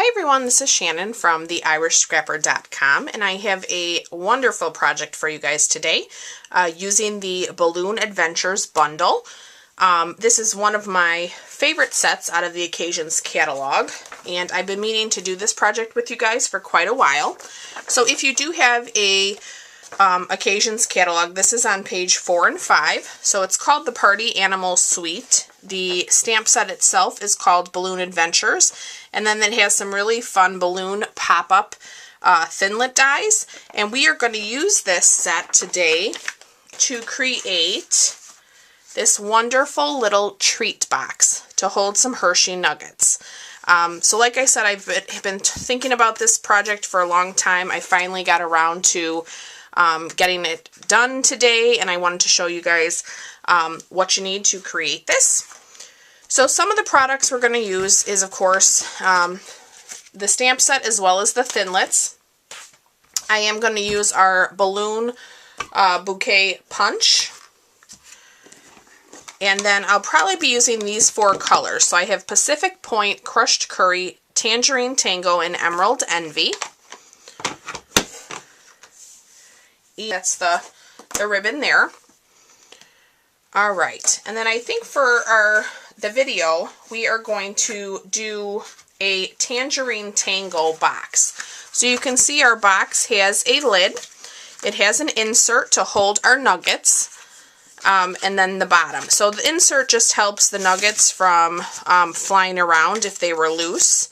Hi everyone, this is Shannon from theirishscrapper.com, and I have a wonderful project for you guys today using the Balloon Adventures bundle. This is one of my favorite sets out of the Occasions catalog, and I've been meaning to do this project with you guys for quite a while. So if you do have a Occasions catalog, this is on page 4 and 5. So it's called the Party Animal Suite. The stamp set itself is called Balloon Adventures, and then it has some really fun balloon pop-up Thinlit dies. And we are going to use this set today to create this wonderful little treat box to hold some Hershey Nuggets. So like I said, I've been thinking about this project for a long time. I finally got around to getting it done today, and I wanted to show you guys what you need to create this. So some of the products we're going to use is, of course, the stamp set as well as the Thinlits. I am going to use our balloon bouquet punch. And then I'll probably be using these 4 colors. So I have Pacific Point, Crushed Curry, Tangerine Tango, and Emerald Envy. That's the ribbon there. Alright, and then I think for the video, we are going to do a Tangerine Tango box. So you can see our box has a lid. It has an insert to hold our nuggets, and then the bottom. So the insert just helps the nuggets from flying around if they were loose.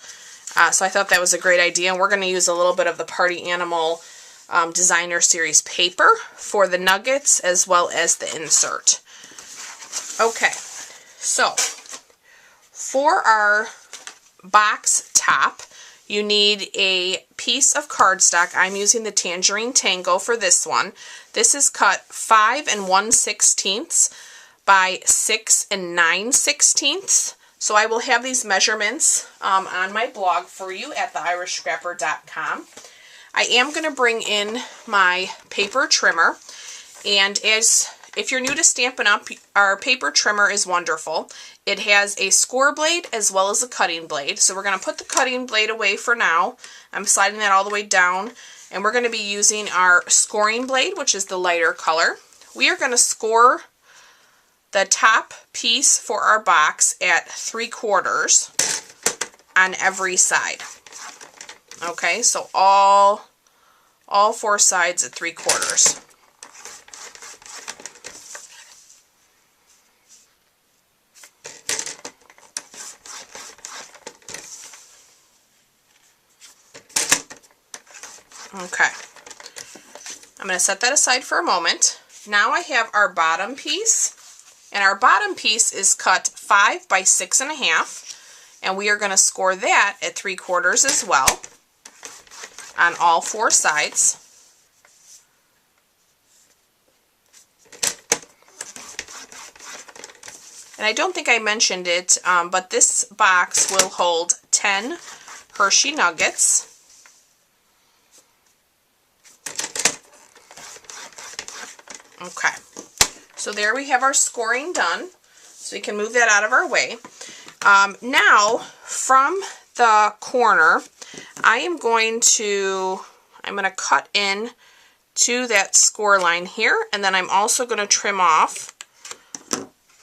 So I thought that was a great idea, and we're going to use a little bit of the Party Animal Designer Series paper for the nuggets as well as the insert. Okay, so for our box top, you need a piece of cardstock. I'm using the Tangerine Tango for this one. This is cut 5 1/16 by 6 9/16. So I will have these measurements on my blog for you at theirishscrapper.com. I am going to bring in my paper trimmer, and if you're new to Stampin' Up, our paper trimmer is wonderful. It has a score blade as well as a cutting blade. So we're going to put the cutting blade away for now. I'm sliding that all the way down, and we're going to be using our scoring blade, which is the lighter color. We are going to score the top piece for our box at 3/4 on every side. Okay, so all 4 sides at 3/4. Okay, I'm going to set that aside for a moment. Now I have our bottom piece, and our bottom piece is cut 5 by 6 1/2, and we are going to score that at 3/4 as well on all 4 sides. And I don't think I mentioned it, but this box will hold 10 Hershey Nuggets. Okay, so there we have our scoring done, so we can move that out of our way. Now, from the corner, I'm going to cut in to that score line here, and then I'm also going to trim off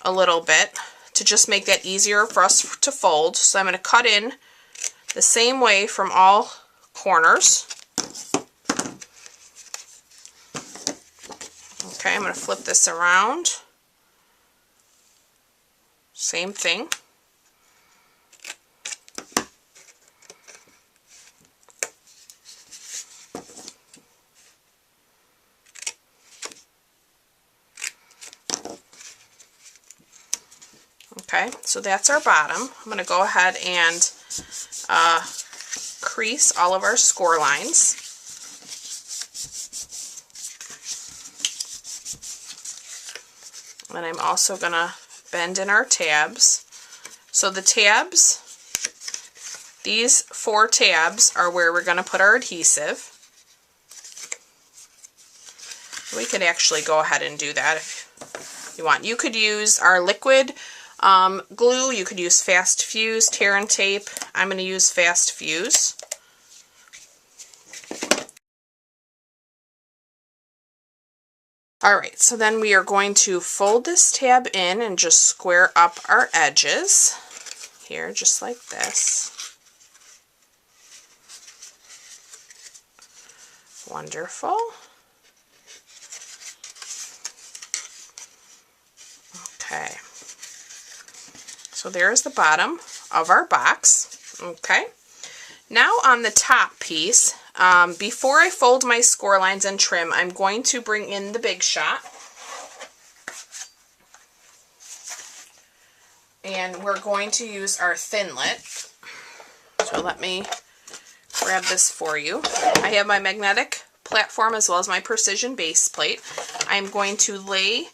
a little bit to just make that easier for us to fold. So I'm going to cut in the same way from all corners. Okay, I'm going to flip this around. Same thing. Okay, so that's our bottom. I'm going to go ahead and crease all of our score lines. And I'm also going to bend in our tabs. So the tabs, these 4 tabs are where we're going to put our adhesive. We could actually go ahead and do that if you want. You could use our liquid Glue, you could use Fast Fuse, tear and tape. I'm going to use Fast Fuse. Alright, so then we are going to fold this tab in and just square up our edges here, just like this. Wonderful. Okay. So there's the bottom of our box. Okay. Now on the top piece, before I fold my score lines and trim, I'm going to bring in the Big Shot. And we're going to use our Thinlit. So let me grab this for you. I have my magnetic platform as well as my precision base plate. I'm going to lay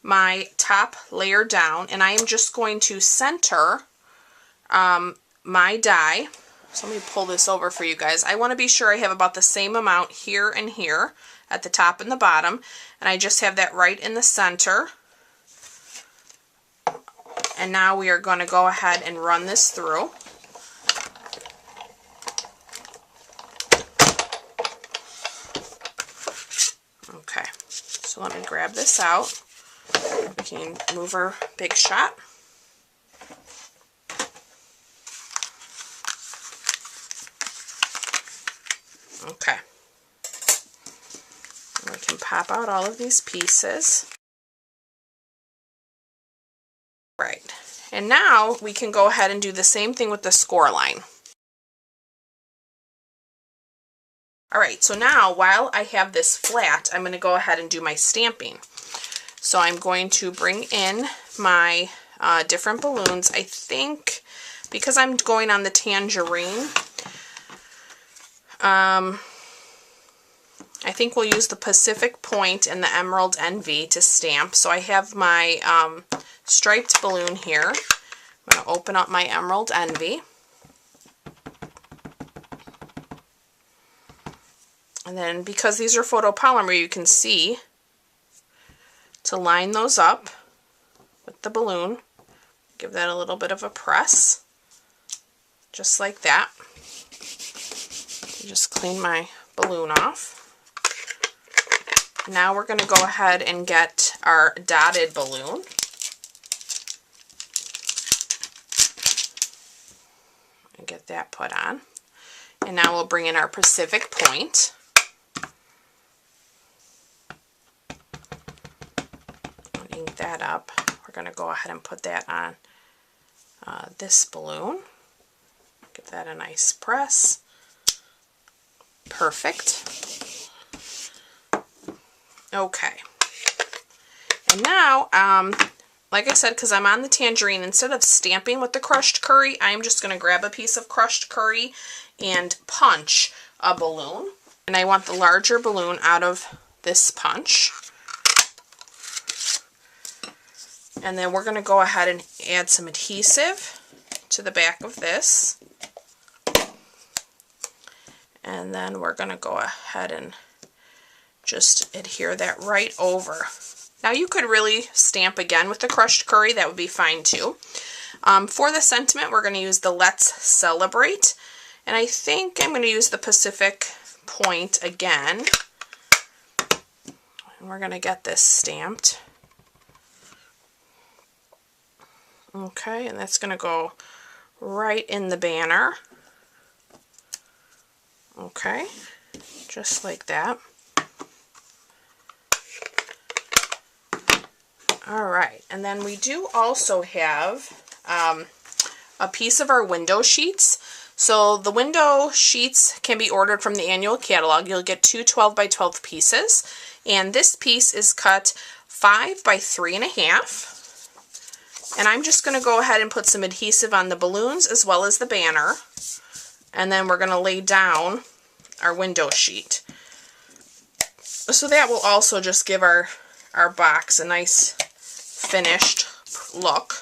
my top layer down, and I am just going to center my die. So let me pull this over for you guys. I want to be sure I have about the same amount here and here at the top and the bottom, and I just have that right in the center. And now we are going to go ahead and run this through. Okay, so let me grab this out. We can move our Big Shot. Okay. And we can pop out all of these pieces. Right. And now we can go ahead and do the same thing with the score line. Alright, so now while I have this flat, I'm going to go ahead and do my stamping. So I'm going to bring in my different balloons. I think because I'm going on the tangerine, I think we'll use the Pacific Point and the Emerald Envy to stamp. So I have my striped balloon here. I'm going to open up my Emerald Envy. And then because these are photopolymer, you can see to line those up with the balloon. Give that a little bit of a press. Just like that. Just clean my balloon off. Now we're going to go ahead and get our dotted balloon. And get that put on. And now we'll bring in our Pacific Point. Ink that up. We're going to go ahead and put that on this balloon. Give that a nice press. Perfect. Okay. And now, like I said, because I'm on the tangerine, instead of stamping with the crushed curry, I'm just going to grab a piece of crushed curry and punch a balloon. And I want the larger balloon out of this punch. And then we're going to go ahead and add some adhesive to the back of this. And then we're going to go ahead and just adhere that right over. Now you could really stamp again with the crushed curry. That would be fine too. For the sentiment, we're going to use the Let's Celebrate. And I think I'm going to use the Pacific Point again. And we're going to get this stamped. Okay, and that's going to go right in the banner. Okay, just like that. Alright, and then we do also have a piece of our window sheets. So the window sheets can be ordered from the annual catalog. You'll get two 12 by 12 pieces, and this piece is cut 5 by 3.5. And I'm just going to go ahead and put some adhesive on the balloons as well as the banner. And then we're going to lay down our window sheet. So that will also just give our box a nice finished look.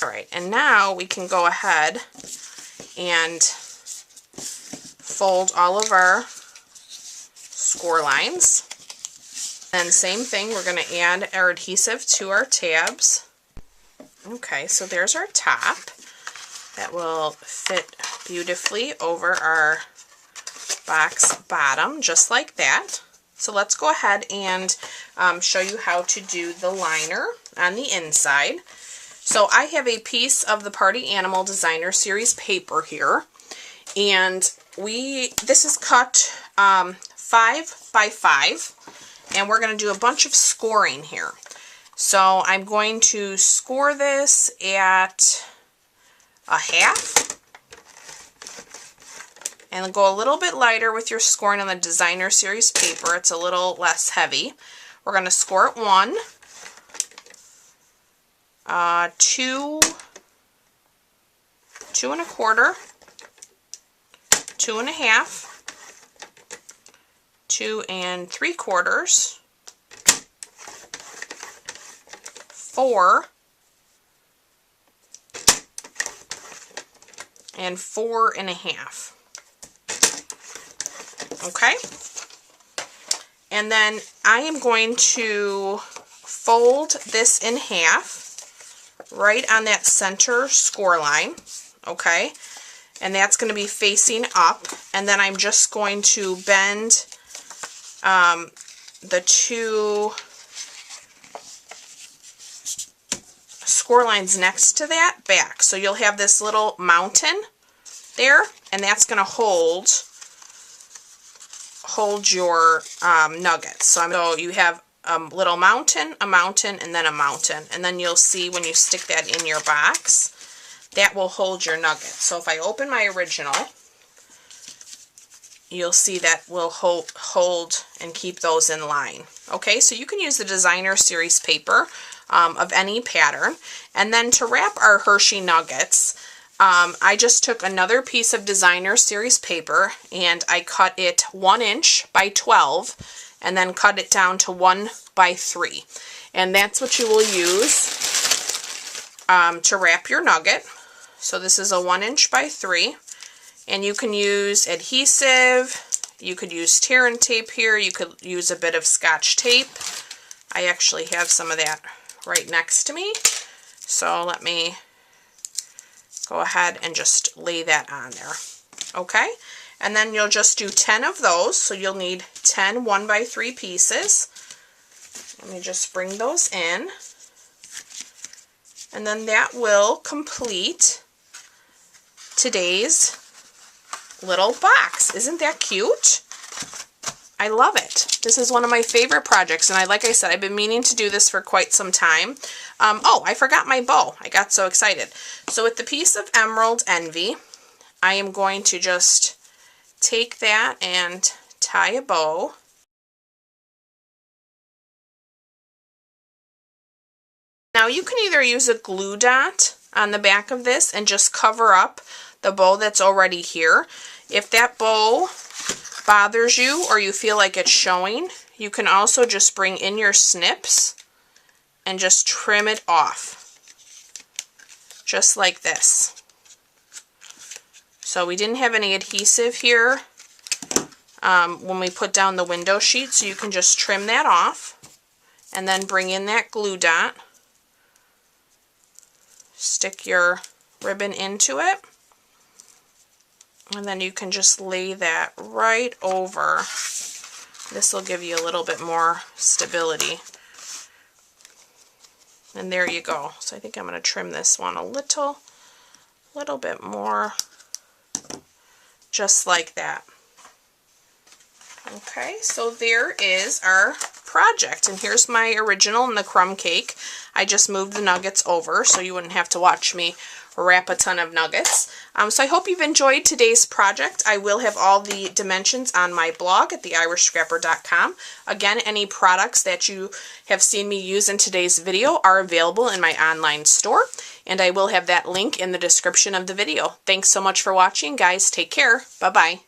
Alright, and now we can go ahead and fold all of our score lines. And same thing, we're going to add our adhesive to our tabs. Okay, so there's our top. That will fit beautifully over our box bottom, just like that. So let's go ahead and show you how to do the liner on the inside. So I have a piece of the Party Animal Designer Series paper here, and this is cut 5 by 5, and we're going to do a bunch of scoring here. So I'm going to score this at a half, and go a little bit lighter with your scoring on the Designer Series paper. It's a little less heavy. We're going to score at 1, 2, 2 1/4, 2 1/2, 2 3/4, 4, and 4 1/2. Okay, and then I am going to fold this in half right on that center score line. Okay, and that's going to be facing up, and then I'm just going to bend the 2 score lines next to that back. So you'll have this little mountain there, and that's going to hold your nuggets. So you have a little mountain, a mountain, and then a mountain. And then you'll see when you stick that in your box, that will hold your nuggets. So if I open my original, you'll see that will hold and keep those in line. Okay, so you can use the Designer Series paper of any pattern. And then to wrap our Hershey nuggets, I just took another piece of Designer Series paper and I cut it 1 inch by 12 and then cut it down to 1 by 3. And that's what you will use to wrap your nugget. So this is a 1 inch by 3. And you can use adhesive, you could use tear and tape here, you could use a bit of Scotch tape. I actually have some of that right next to me. So let me go ahead and just lay that on there. Okay, and then you'll just do 10 of those. So you'll need 10 1 by 3 pieces. Let me just bring those in. And then that will complete today's little box. Isn't that cute? I love it. This is one of my favorite projects, and like I said, I've been meaning to do this for quite some time. Oh, I forgot my bow. I got so excited. So with the piece of Emerald Envy, I am going to just take that and tie a bow. Now you can either use a glue dot on the back of this and just cover up the bow that's already here. If that bow bothers you or you feel like it's showing, you can also just bring in your snips and just trim it off, just like this. So we didn't have any adhesive here when we put down the window sheet, so you can just trim that off and then bring in that glue dot, stick your ribbon into it, and then you can just lay that right over. This will give you a little bit more stability. And there you go. So I think I'm going to trim this one a little bit more, just like that. Okay, so there is our project. And here's my original in the crumb cake. I just moved the nuggets over so you wouldn't have to watch me wrap a ton of nuggets. So I hope you've enjoyed today's project. I will have all the dimensions on my blog at theirishscrapper.com. Again, any products that you have seen me use in today's video are available in my online store, and I will have that link in the description of the video. Thanks so much for watching, guys. Take care. Bye-bye.